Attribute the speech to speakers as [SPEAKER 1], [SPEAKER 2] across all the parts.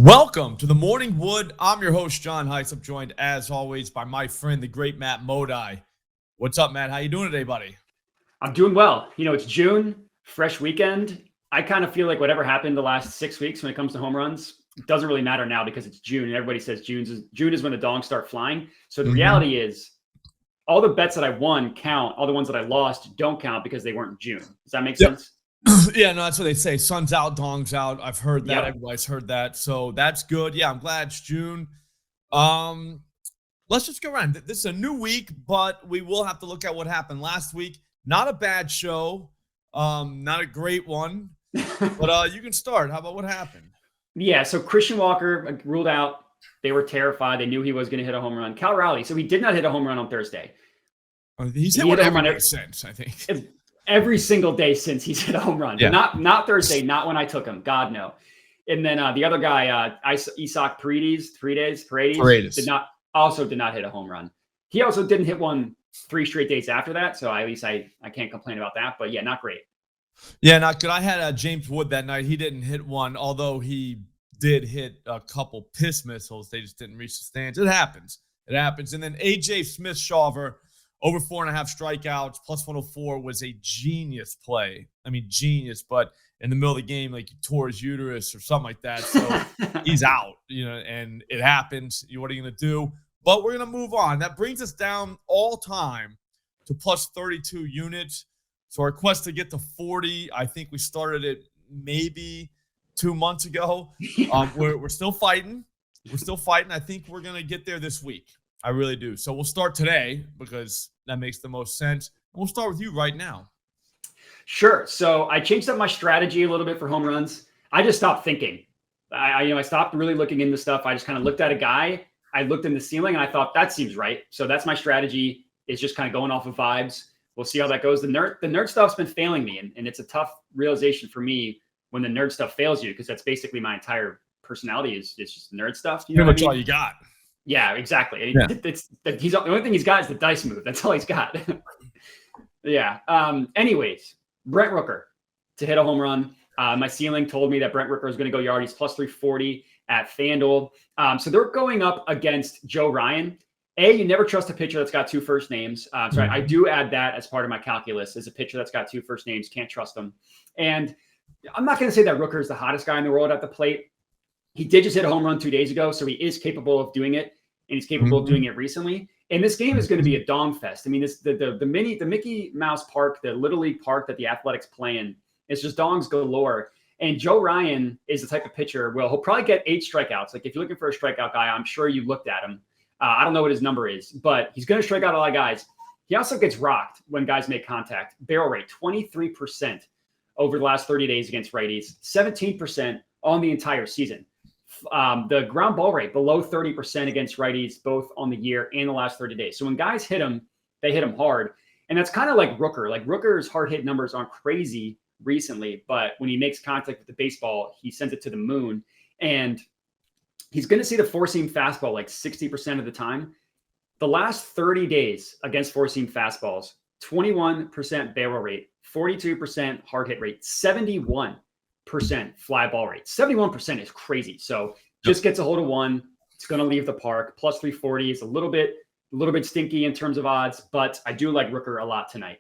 [SPEAKER 1] Welcome to the Morning Wood. I'm your host, John Heights. I'm joined, as always, by my friend, the great Matt Modi. What's up, Matt? How you doing today, buddy?
[SPEAKER 2] I'm doing well. It's June, fresh weekend. I kind of feel like whatever happened the last 6 weeks when it comes to home runs, it doesn't really matter now because it's June and everybody says June is when the dongs start flying. So the reality is all the bets that I won count. All the ones that I lost don't count because they weren't in June. Does that make sense?
[SPEAKER 1] Yeah, no, that's what they say. Sun's out, dong's out. I've heard that.
[SPEAKER 2] Yep.
[SPEAKER 1] Everybody's heard that. So that's good. Yeah, I'm glad it's June. Let's just go around. This is a new week, but we will have to look at what happened last week. Not a bad show. Not a great one. But you can start. How about what happened?
[SPEAKER 2] Yeah, so Christian Walker ruled out. They were terrified. They knew he was going to hit a home run. Cal Raleigh, so he did not hit a home run on Thursday.
[SPEAKER 1] He's hit one every day since, I think.
[SPEAKER 2] Every single day since he's hit a home run.
[SPEAKER 1] Yeah.
[SPEAKER 2] But not Thursday, not when I took him. God, no. And then the other guy, Isaac Paredes did not hit a home run. He also didn't hit one 3 straight days after that. So at least I can't complain about that. But yeah, not great.
[SPEAKER 1] Yeah, not good. I had James Wood that night. He didn't hit one, although he did hit a couple piss missiles. They just didn't reach the stands. It happens. And then A.J. Smith-Shawver, over 4.5 strikeouts, plus 104 was a genius play. I mean, genius, but in the middle of the game, like he tore his uterus or something like that. So he's out, and it happens. What are you going to do? But we're going to move on. That brings us down all time to plus 32 units. So our quest to get to 40, I think we started it maybe 2 months ago. We're still fighting. I think we're going to get there this week. I really do. So we'll start today because that makes the most sense. We'll start with you right now.
[SPEAKER 2] Sure. So I changed up my strategy a little bit for home runs. I just stopped thinking. I stopped really looking into stuff. I just kind of looked at a guy. I looked in the ceiling and I thought that seems right. So that's my strategy. Is just kind of going off of vibes. We'll see how that goes. The nerd stuff's been failing me, and it's a tough realization for me when the nerd stuff fails you because that's basically my entire personality is just nerd stuff.
[SPEAKER 1] Pretty much all you got.
[SPEAKER 2] Yeah, exactly.
[SPEAKER 1] Yeah.
[SPEAKER 2] The only thing he's got is the dice move. That's all he's got. Yeah. Anyways, Brent Rooker to hit a home run. My ceiling told me that Brent Rooker is going to go yard. He's plus 340 at FanDuel. So they're going up against Joe Ryan. You never trust a pitcher that's got 2 first names. So I do add that as part of my calculus. As a pitcher that's got 2 first names, can't trust them. And I'm not going to say that Rooker is the hottest guy in the world at the plate. He did just hit a home run 2 days ago, so he is capable of doing it, and he's capable of doing it recently. And this game is going to be a dong fest. I mean, the Mickey Mouse Park, the Little League park that the Athletics play in, it's just dongs galore. And Joe Ryan is the type of pitcher. Well, he'll probably get 8 strikeouts. Like if you're looking for a strikeout guy, I'm sure you looked at him. I don't know what his number is, but he's going to strike out a lot of guys. He also gets rocked when guys make contact. Barrel rate 23% over the last 30 days against righties, 17% on the entire season. The ground ball rate below 30% against righties, both on the year and the last 30 days. So when guys hit him, they hit him hard. And that's kind of like Rooker. Like Rooker's hard hit numbers aren't crazy recently, but when he makes contact with the baseball, he sends it to the moon. And he's going to see the four-seam fastball like 60% of the time. The last 30 days against four-seam fastballs, 21% barrel rate, 42% hard hit rate, 71% fly ball rate. 71% is crazy. So just gets a hold of one. It's going to leave the park. Plus 340 is a little bit stinky in terms of odds, but I do like Rooker a lot tonight.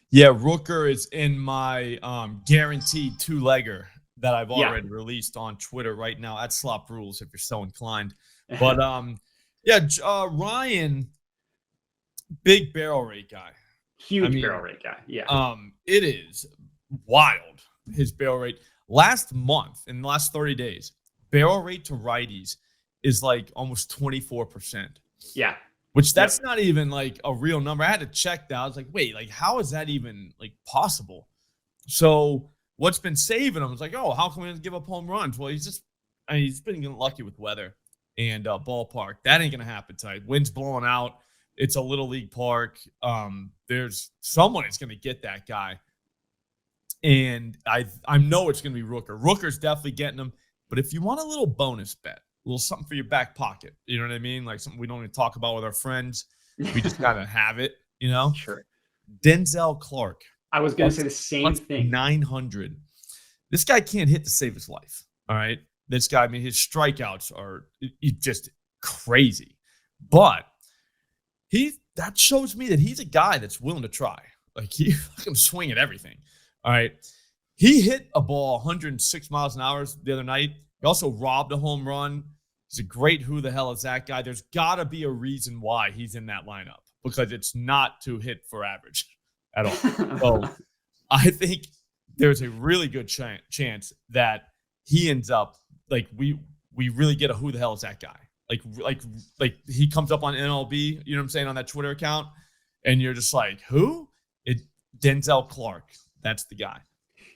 [SPEAKER 1] Yeah, Rooker is in my guaranteed 2-legger that I've already released on Twitter right now at Slop Rules if you're so inclined. But Ryan, big barrel rate guy.
[SPEAKER 2] Huge barrel rate guy. Yeah.
[SPEAKER 1] It is wild, his barrel rate. Last month, in the last 30 days, barrel rate to righties is like almost 24%.
[SPEAKER 2] Yeah.
[SPEAKER 1] Which that's not even like a real number. I had to check that. I was like, wait, like how is that even like possible? So what's been saving him is like, oh, how come we give up home runs? Well, he's been getting lucky with weather and ballpark. That ain't gonna happen tonight. Wind's blowing out. It's a little league park. There's someone that's gonna get that guy. And I know it's gonna be Rooker. Rooker's definitely getting him. But if you want a little bonus bet, a little something for your back pocket, you know what I mean? Like something we don't even talk about with our friends. We just gotta have it, you know?
[SPEAKER 2] Sure.
[SPEAKER 1] Denzel Clark.
[SPEAKER 2] I was gonna say the same thing.
[SPEAKER 1] 900. This guy can't hit to save his life. All right. This guy, I mean, his strikeouts are just crazy. But that shows me that he's a guy that's willing to try. Like, he can swing at everything. All right. He hit a ball 106 miles an hour the other night. He also robbed a home run. He's a great who the hell is that guy. There's got to be a reason why he's in that lineup, because it's not to hit for average at all. So I think there's a really good chance that he ends up, like, we really get a who the hell is that guy. Like he comes up on MLB, you know what I'm saying, on that Twitter account, and you're just like, who? Denzel Clark. That's the guy.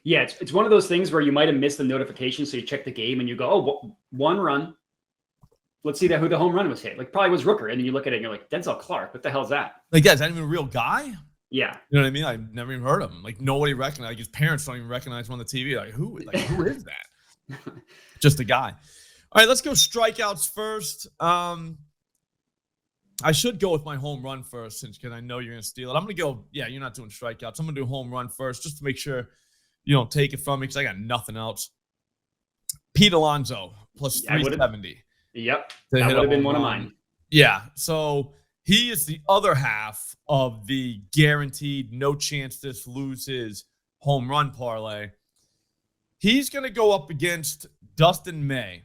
[SPEAKER 2] Yeah, it's one of those things where you might have missed the notification, so you check the game and you go, oh, one run. Let's see who the home run was hit. Like, probably was Rooker, and then you look at it and you're like, Denzel Clark, what the hell is that?
[SPEAKER 1] Like, yeah, is that even a real guy?
[SPEAKER 2] Yeah.
[SPEAKER 1] You know what I mean? I've never even heard of him. Like, nobody recognized. Like, his parents don't even recognize him on the TV. Like, who is that? Just a guy. All right, let's go strikeouts first. I should go with my home run first, because I know you're going to steal it. I'm going to go, yeah, you're not doing strikeouts. I'm going to do home run first, just to make sure you don't take it from me, because I got nothing else. Pete Alonso, plus 370.
[SPEAKER 2] Yep, that would have been one of mine.
[SPEAKER 1] Yeah, so he is the other half of the guaranteed no chance this loses home run parlay. He's going to go up against Dustin May.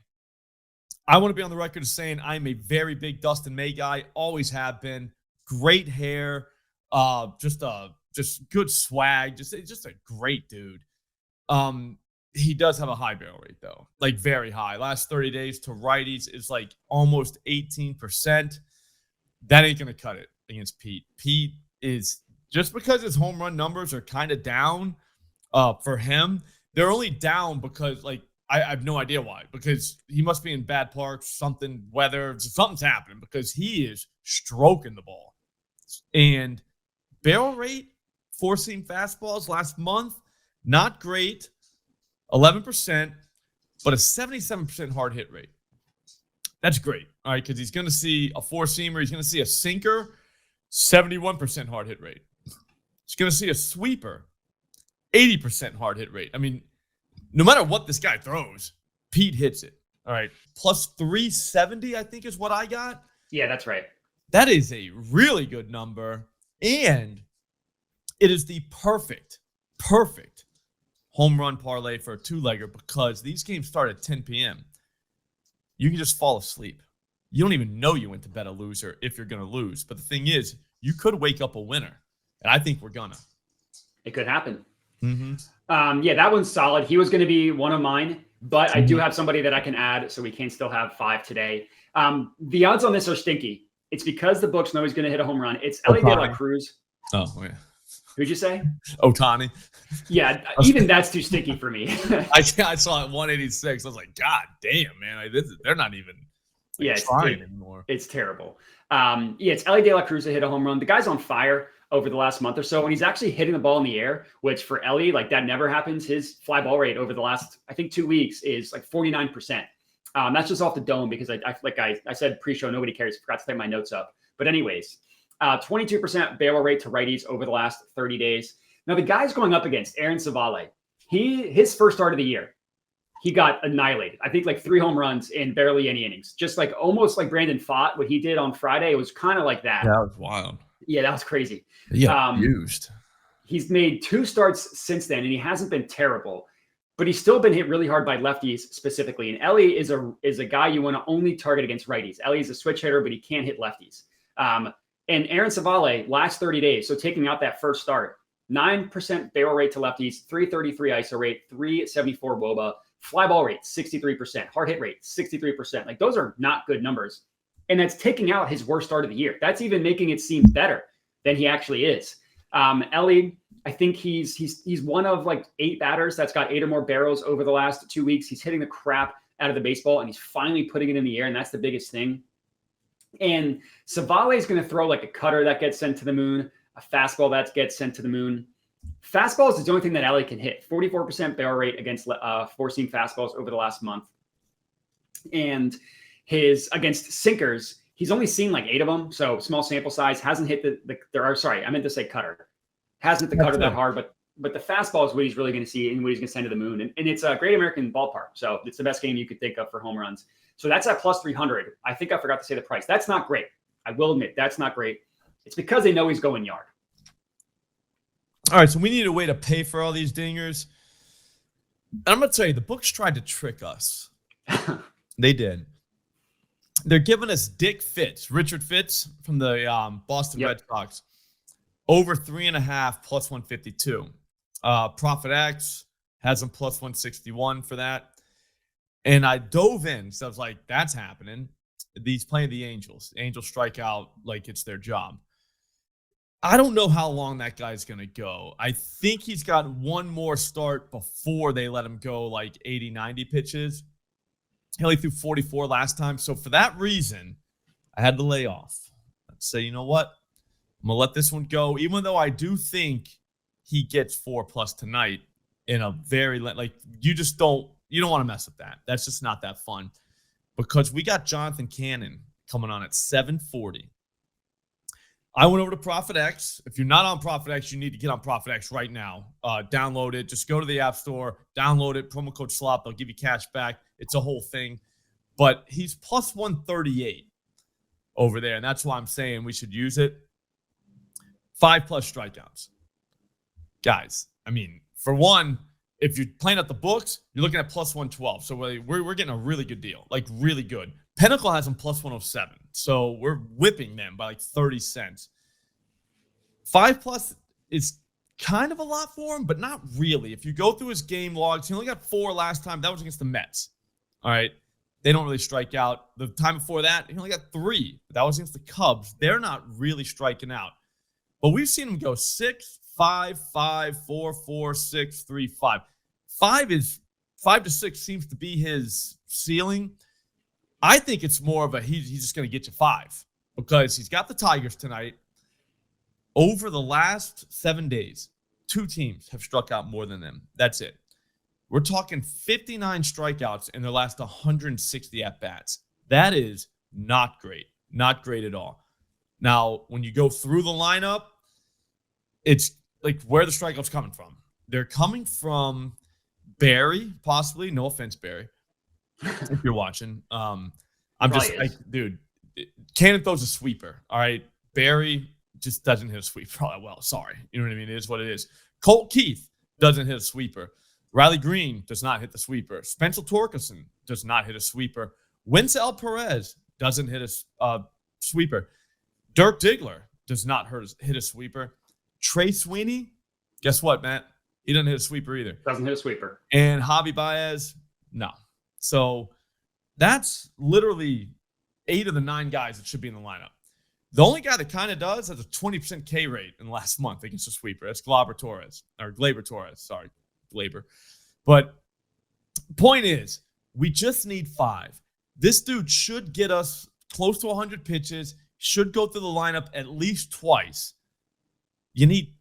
[SPEAKER 1] I want to be on the record as saying I'm a very big Dustin May guy, always have been. Great hair, just good swag, just a great dude. He does have a high barrel rate, though, like very high. Last 30 days to righties is like almost 18%. That ain't going to cut it against Pete. Pete is, just because his home run numbers are kind of down for him, they're only down because, like, I have no idea why, because he must be in bad parks, something's happening, because he is stroking the ball. And barrel rate, four-seam fastballs last month, not great. 11%, but a 77% hard hit rate. That's great, all right, because he's going to see a four-seamer. He's going to see a sinker, 71% hard hit rate. He's going to see a sweeper, 80% hard hit rate. I mean, no matter what this guy throws, Pete hits it, all right? Plus 370, I think, is what I got.
[SPEAKER 2] Yeah, that's right.
[SPEAKER 1] That is a really good number, and it is the perfect home run parlay for a two-legger, because these games start at 10 p.m. You can just fall asleep. You don't even know you went to bet a loser if you're going to lose. But the thing is, you could wake up a winner, and I think we're going to.
[SPEAKER 2] It could happen.
[SPEAKER 1] Mm-hmm.
[SPEAKER 2] Yeah, that one's solid. He was going to be one of mine, but I do have somebody that I can add, so we can still have 5 today. The odds on this are stinky. It's because the books know he's going to hit a home run. It's Ellie De La Cruz.
[SPEAKER 1] Oh, yeah.
[SPEAKER 2] Who'd you say?
[SPEAKER 1] Ohtani.
[SPEAKER 2] Yeah, even that's too sticky for me.
[SPEAKER 1] I saw it 186. I was like, God damn, man. They're not even trying anymore.
[SPEAKER 2] It's terrible. Yeah, it's Ellie De La Cruz that hit a home run. The guy's on fire over the last month or so, and he's actually hitting the ball in the air, which for Ellie, like, that never happens. His fly ball rate over the last, I think, 2 weeks is like 49%. That's just off the dome, because I said pre-show, nobody cares. Forgot to type my notes up. But anyways, 22% barrel rate to righties over the last 30 days. Now, the guy's going up against Aaron Savale. His first start of the year, he got annihilated. I think like 3 home runs in barely any innings. Just like almost like Brandon Pfaadt, what he did on Friday. It was kind of like that.
[SPEAKER 1] That was wild.
[SPEAKER 2] Yeah, that was crazy.
[SPEAKER 1] Yeah, used.
[SPEAKER 2] He's made 2 starts since then, and he hasn't been terrible. But he's still been hit really hard by lefties specifically. And Ellie is a guy you want to only target against righties. Ellie's a switch hitter, but he can't hit lefties. And Aaron Savale, last 30 days, so taking out that first start, 9% barrel rate to lefties, 333 ISO rate, 374 WOBA, fly ball rate, 63%, hard hit rate, 63%. Like, those are not good numbers. And that's taking out his worst start of the year. That's even making it seem better than he actually is. Ellie, I think he's one of like 8 batters that's got 8 or more barrels over the last 2 weeks. He's hitting the crap out of the baseball, and he's finally putting it in the air, and that's the biggest thing. And Savale is going to throw like a cutter that gets sent to the moon, a fastball that gets sent to the moon. Fastballs is the only thing that Ellie can hit. 44% barrel rate against four-seam fastballs over the last month. And against sinkers, he's only seen like 8 of them. So small sample size, hasn't hit I meant to say cutter. Hasn't hit the cutter that hard, but but the fastball is what he's really going to see and what he's going to send to the moon. And it's a Great American Ballpark. So it's the best game you could think of for home runs. So that's at plus 300. I think I forgot to say the price. That's not great. I will admit that's not great. It's because they know he's going yard.
[SPEAKER 1] All right, so we need a way to pay for all these dingers. And I'm going to tell you, the books tried to trick us. They did. They're giving us Richard Fitz from the Boston Red Sox, over 3.5 plus 152. Profit X has him plus 161 for that. And I dove in, so I was like, that's happening. He's playing the Angels. The Angels strike out like it's their job. I don't know how long that guy's going to go. I think he's got one more start before they let him go like 80, 90 pitches. He only threw 44 last time. So for that reason, I had to lay off. I'd say, you know what? I'm going to let this one go, even though I do think he gets 4+ tonight in a very, like, you don't want to mess with that. That's just not that fun, because we got Jonathan Cannon coming on at 740. I went over to Profit X. If you're not on Profit X, you need to get on Profit X right now. Download it. Just go to the App Store, download it, promo code Slop. They'll give you cash back. It's a whole thing. But he's plus 138 over there, and that's why I'm saying we should use it. 5+ strikeouts. Guys, I mean, for one, if you're playing at the books, you're looking at plus 112. So we're getting a really good deal, like really good. Pinnacle has them plus 107. So we're whipping them by like 30 cents. 5+ is kind of a lot for him, but not really. If you go through his game logs, he only got 4 last time. That was against the Mets. All right. They don't really strike out. The time before that, he only got 3. That was against the Cubs. They're not really striking out. But we've seen him go 6, 5, 5, 4, 4, 6, 3, 5. 5 to 6 seems to be his ceiling. I think it's more of a he's just going to get you 5, because he's got the Tigers tonight. Over the last 7 days, 2 teams have struck out more than them. That's it. We're talking 59 strikeouts in their last 160 at-bats. That is not great. Not great at all. Now, when you go through the lineup, it's like where the strikeouts coming from. They're coming from Barry, possibly. No offense, Barry, if you're watching. I'm just like, dude, Cannon throws a sweeper. All right. Barry just doesn't hit a sweeper all that well. Sorry. You know what I mean? It is what it is. Colt Keith doesn't hit a sweeper. Riley Green does not hit the sweeper. Spencer Torkelson does not hit a sweeper. Winsel Perez doesn't hit a sweeper. Dirk Diggler does not hit a sweeper. Trey Sweeney, guess what, Matt? He doesn't hit a sweeper either.
[SPEAKER 2] Doesn't hit a sweeper.
[SPEAKER 1] And Javi Baez, no. So that's literally 8 of the 9 guys that should be in the lineup. The only guy that kind of does has a 20% K rate in the last month against a sweeper. That's Gleyber Torres. Sorry, Gleyber. But point is, we just need 5. This dude should get us close to 100 pitches, should go through the lineup at least twice. You need,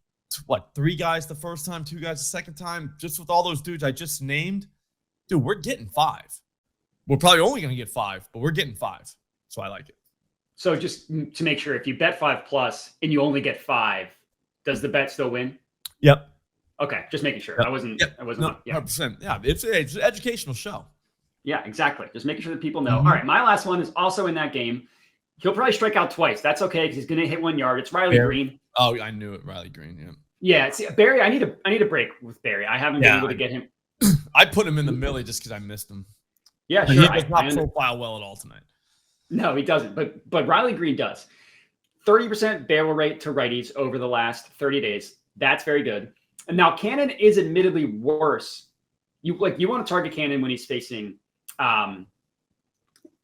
[SPEAKER 1] 3 guys the first time, 2 guys the second time? Just with all those dudes I just named, dude, we're getting 5. We're probably only going to get 5, but we're getting 5. So I like it.
[SPEAKER 2] So just to make sure, if you bet 5+ and you only get 5, does the bet still win?
[SPEAKER 1] Yep.
[SPEAKER 2] Okay, just making sure.
[SPEAKER 1] Yep.
[SPEAKER 2] I wasn't.
[SPEAKER 1] No, 100%. Yeah, it's an educational show.
[SPEAKER 2] Yeah, exactly. Just making sure that people know. Mm-hmm. All right, my last one is also in that game. He'll probably strike out twice. That's okay because he's going to hit 1 yard. It's Riley Green.
[SPEAKER 1] Oh, I knew it. Riley Green. Yeah.
[SPEAKER 2] Yeah. See, Barry, I need a break with Barry. I haven't been able to get him.
[SPEAKER 1] I put him in the Millie just because I missed him.
[SPEAKER 2] Yeah,
[SPEAKER 1] sure. He does not profile well at all tonight.
[SPEAKER 2] No, he doesn't. But Riley Green does. 30% barrel rate to righties over the last 30 days. That's very good. And now Cannon is admittedly worse. You want to target Cannon when he's facing a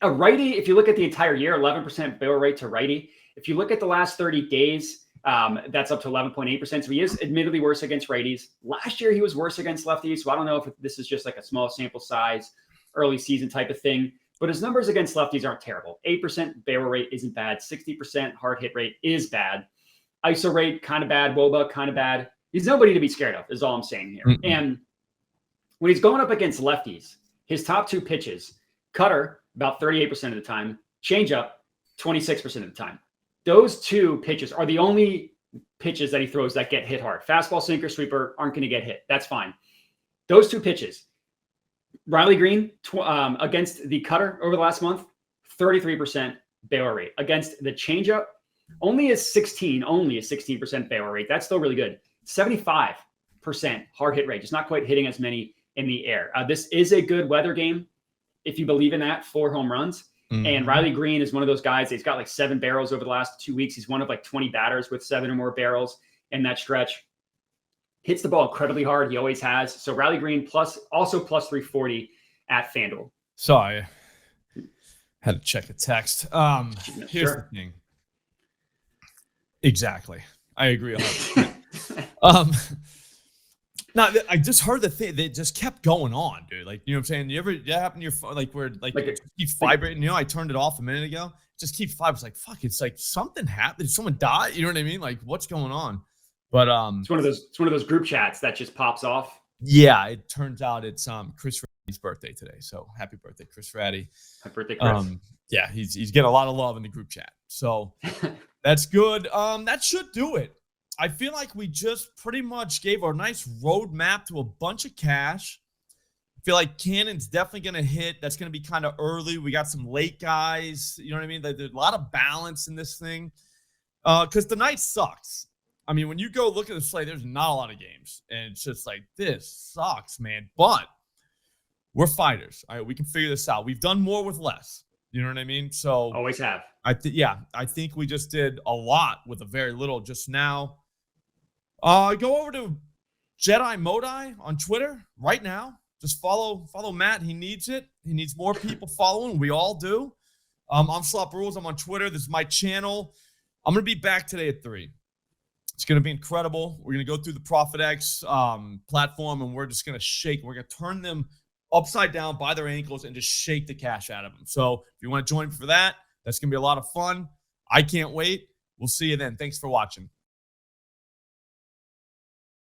[SPEAKER 2] righty. If you look at the entire year, 11% barrel rate to righty. If you look at the last 30 days, that's up to 11.8%. So he is admittedly worse against righties. Last year, he was worse against lefties. So I don't know if this is just like a small sample size, early season type of thing. But his numbers against lefties aren't terrible. 8% barrel rate isn't bad. 60% hard hit rate is bad. ISO rate, kind of bad. WOBA, kind of bad. He's nobody to be scared of, is all I'm saying here. Mm-hmm. And when he's going up against lefties, his top 2 pitches, cutter, about 38% of the time, changeup, 26% of the time. Those 2 pitches are the only pitches that he throws that get hit hard. Fastball, sinker, sweeper aren't going to get hit. That's fine. Those 2 pitches, Riley Green against the cutter over the last month, 33% barrel rate. Against the changeup, only a 16% barrel rate. That's still really good. 75% hard hit rate, just not quite hitting as many in the air. This is a good weather game, if you believe in that, 4 home runs. And Riley Green is one of those guys. He's got like 7 barrels over the last 2 weeks. He's one of like 20 batters with 7 or more barrels in that stretch. Hits the ball incredibly hard. He always has. So Riley Green also plus 340 at FanDuel.
[SPEAKER 1] Sorry. Had to check a text. Here's the thing. Exactly. I agree 100%. No, I just heard the thing that just kept going on, dude. Like, you know what I'm saying? You ever, that happened to your phone? Like, where, like it just keeps vibrating. You know, I turned it off a minute ago. It just keeps vibrating. It's like, fuck, it's like something happened. Did someone die? You know what I mean? Like, what's going on? But it's one of those group chats that just pops off.
[SPEAKER 2] Yeah,
[SPEAKER 1] it turns out it's Chris Ratty's birthday today. So happy birthday, Chris Ratty.
[SPEAKER 2] Happy birthday, Chris.
[SPEAKER 1] Yeah, he's getting a lot of love in the group chat. So that's good. That should do it. I feel like we just pretty much gave our nice roadmap to a bunch of cash. I feel like Cannon's definitely going to hit. That's going to be kind of early. We got some late guys. You know what I mean? There's a lot of balance in this thing. Because the night sucks. I mean, when you go look at the slate, there's not a lot of games. And it's just like, this sucks, man. But we're fighters. All right, we can figure this out. We've done more with less. You know what I mean? So
[SPEAKER 2] always have.
[SPEAKER 1] I think we just did a lot with a very little just now. Go over to Jedi Modi on Twitter right now. Just follow Matt. He needs it. He needs more people following. We all do. I'm Slop Rules. I'm on Twitter. This is my channel. I'm going to be back today at 3. It's going to be incredible. We're going to go through the ProfitX platform, and we're just going to shake. We're going to turn them upside down by their ankles and just shake the cash out of them. So if you want to join for that, that's going to be a lot of fun. I can't wait. We'll see you then. Thanks for watching.